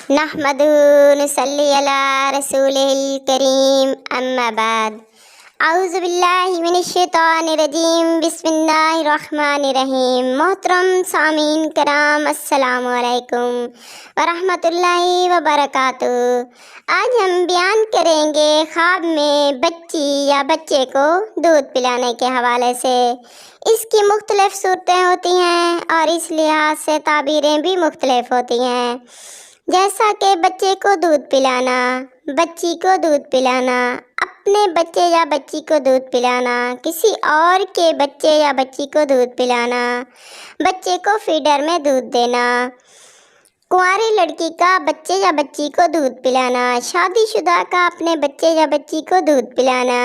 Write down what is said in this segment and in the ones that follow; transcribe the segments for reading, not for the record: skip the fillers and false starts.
نحمده نصلي على رسوله الكريم اما بعد اعوذ باللہ من الشیطان الرجیم بسم اللہ الرحمن الرحیم۔ محترم سامعین کرام، السلام علیکم ورحمۃ اللہ وبرکاتہ۔ آج ہم بیان کریں گے خواب میں بچی یا بچے کو دودھ پلانے کے حوالے سے۔ اس کی مختلف صورتیں ہوتی ہیں اور اس لحاظ سے تعبیریں بھی مختلف ہوتی ہیں، جیسا کہ بچے کو دودھ پلانا، بچی کو دودھ پلانا، اپنے بچے یا بچی کو دودھ پلانا، کسی اور کے بچے یا بچی کو دودھ پلانا، بچے کو فیڈر میں دودھ دینا، کنواری لڑکی کا بچے یا بچی کو دودھ پلانا، شادی شدہ کا اپنے بچے یا بچی کو دودھ پلانا۔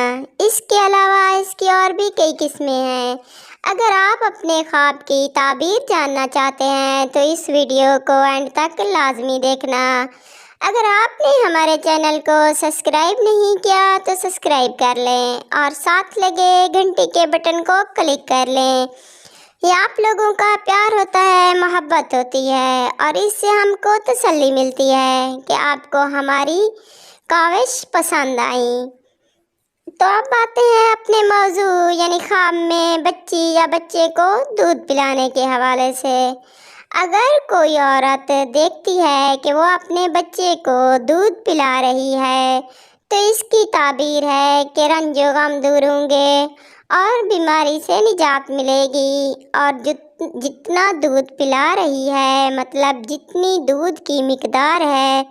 اس کے علاوہ اس کی اور بھی کئی قسمیں ہیں۔ اگر آپ اپنے خواب کی تعبیر جاننا چاہتے ہیں تو اس ویڈیو کو اینڈ تک لازمی دیکھنا۔ اگر آپ نے ہمارے چینل کو سبسکرائب نہیں کیا تو سبسکرائب کر لیں اور ساتھ لگے گھنٹی کے بٹن کو کلک کر لیں۔ یہ آپ لوگوں کا پیار ہوتا ہے، محبت ہوتی ہے اور اس سے ہم کو تسلی ملتی ہے کہ آپ کو ہماری کاوش پسند آئی۔ تو اب آتے ہیں اپنے موضوع یعنی خواب میں بچی یا بچے کو دودھ پلانے کے حوالے سے۔ اگر کوئی عورت دیکھتی ہے کہ وہ اپنے بچے کو دودھ پلا رہی ہے تو اس کی تعبیر ہے کہ رنج و غم دور ہوں گے اور بیماری سے نجات ملے گی، اور جتنا دودھ پلا رہی ہے مطلب جتنی دودھ کی مقدار ہے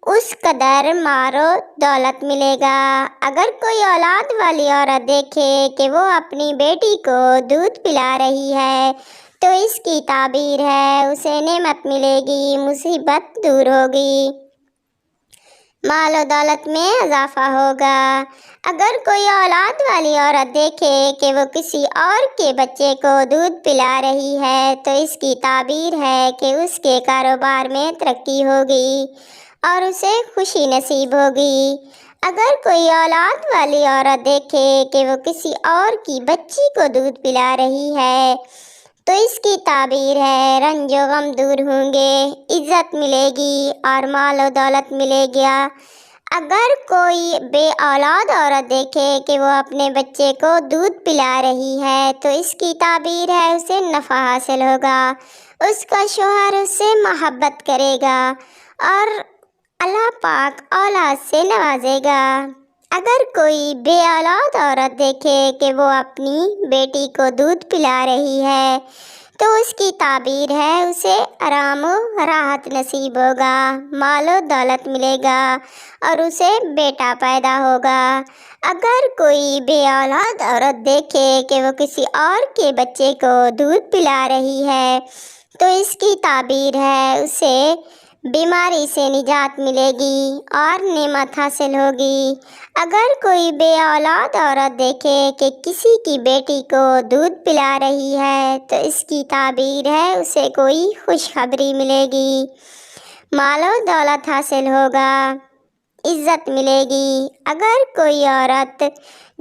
اس قدر مال و دولت ملے گا۔ اگر کوئی اولاد والی عورت دیکھے کہ وہ اپنی بیٹی کو دودھ پلا رہی ہے تو اس کی تعبیر ہے اسے نعمت ملے گی، مصیبت دور ہوگی، مال و دولت میں اضافہ ہوگا۔ اگر کوئی اولاد والی عورت دیکھے کہ وہ کسی اور کے بچے کو دودھ پلا رہی ہے تو اس کی تعبیر ہے کہ اس کے کاروبار میں ترقی ہوگی اور اسے خوشی نصیب ہوگی۔ اگر کوئی اولاد والی عورت دیکھے کہ وہ کسی اور کی بچی کو دودھ پلا رہی ہے تو اس کی تعبیر ہے رنج و غم دور ہوں گے، عزت ملے گی اور مال و دولت ملے گا۔ اگر کوئی بے اولاد عورت دیکھے کہ وہ اپنے بچے کو دودھ پلا رہی ہے تو اس کی تعبیر ہے اسے نفع حاصل ہوگا، اس کا شوہر اس سے محبت کرے گا اور اللہ پاک اولاد سے نوازے گا۔ اگر کوئی بے اولاد عورت دیکھے کہ وہ اپنی بیٹی کو دودھ پلا رہی ہے تو اس کی تعبیر ہے اسے آرام و راحت نصیب ہوگا، مال و دولت ملے گا اور اسے بیٹا پیدا ہوگا۔ اگر کوئی بے اولاد عورت دیکھے کہ وہ کسی اور کے بچے کو دودھ پلا رہی ہے تو اس کی تعبیر ہے اسے بیماری سے نجات ملے گی اور نعمت حاصل ہوگی۔ اگر کوئی بے اولاد عورت دیکھے کہ کسی کی بیٹی کو دودھ پلا رہی ہے تو اس کی تعبیر ہے اسے کوئی خوشخبری ملے گی، مال و دولت حاصل ہوگا، عزت ملے گی۔ اگر کوئی عورت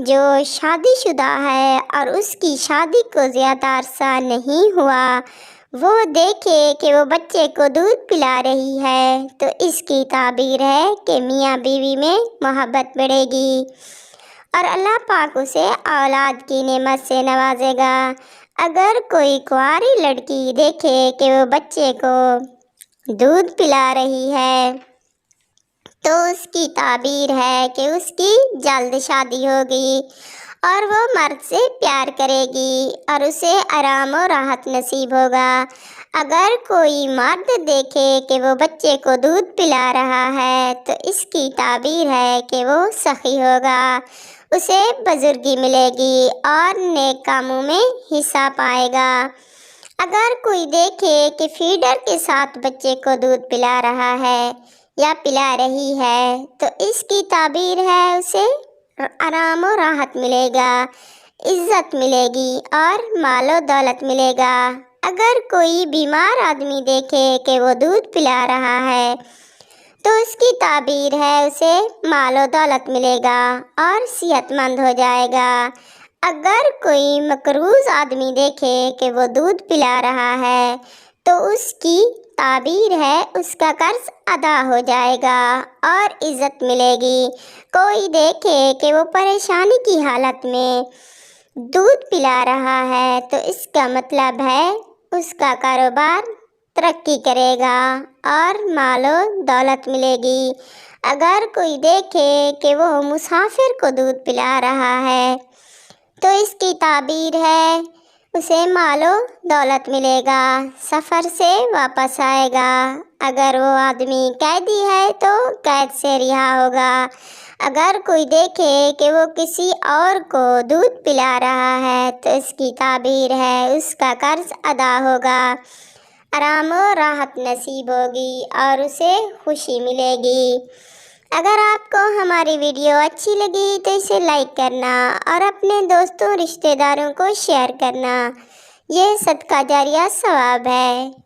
جو شادی شدہ ہے اور اس کی شادی کو زیادہ عرصہ نہیں ہوا وہ دیکھے کہ وہ بچے کو دودھ پلا رہی ہے تو اس کی تعبیر ہے کہ میاں بیوی میں محبت بڑھے گی اور اللہ پاک اسے اولاد کی نعمت سے نوازے گا۔ اگر کوئی کنواری لڑکی دیکھے کہ وہ بچے کو دودھ پلا رہی ہے تو اس کی تعبیر ہے کہ اس کی جلد شادی ہوگی اور وہ مرد سے پیار کرے گی اور اسے آرام و راحت نصیب ہوگا۔ اگر کوئی مرد دیکھے کہ وہ بچے کو دودھ پلا رہا ہے تو اس کی تعبیر ہے کہ وہ سخی ہوگا، اسے بزرگی ملے گی اور نیک کاموں میں حصہ پائے گا۔ اگر کوئی دیکھے کہ فیڈر کے ساتھ بچے کو دودھ پلا رہا ہے یا پلا رہی ہے تو اس کی تعبیر ہے اسے آرام و راحت ملے گا، عزت ملے گی اور مال و دولت ملے گا۔ اگر کوئی بیمار آدمی دیکھے کہ وہ دودھ پلا رہا ہے تو اس کی تعبیر ہے اسے مال و دولت ملے گا اور صحت مند ہو جائے گا۔ اگر کوئی مقروض آدمی دیکھے کہ وہ دودھ پلا رہا ہے تو اس کی تعبیر ہے اس کا قرض ادا ہو جائے گا اور عزت ملے گی۔ کوئی دیکھے کہ وہ پریشانی کی حالت میں دودھ پلا رہا ہے تو اس کا مطلب ہے اس کا کاروبار ترقی کرے گا اور مال و دولت ملے گی۔ اگر کوئی دیکھے کہ وہ مسافر کو دودھ پلا رہا ہے تو اس کی تعبیر ہے اسے مال و دولت ملے گا، سفر سے واپس آئے گا۔ اگر وہ آدمی قیدی ہے تو قید سے رہا ہوگا۔ اگر کوئی دیکھے کہ وہ کسی اور کو دودھ پلا رہا ہے تو اس کی تعبیر ہے اس کا قرض ادا ہوگا، آرام و راحت نصیب ہوگی اور اسے خوشی ملے گی۔ اگر آپ کو ہماری ویڈیو اچھی لگی تو اسے لائک کرنا اور اپنے دوستوں رشتہ داروں کو شیئر کرنا، یہ صدقہ جاریہ ثواب ہے۔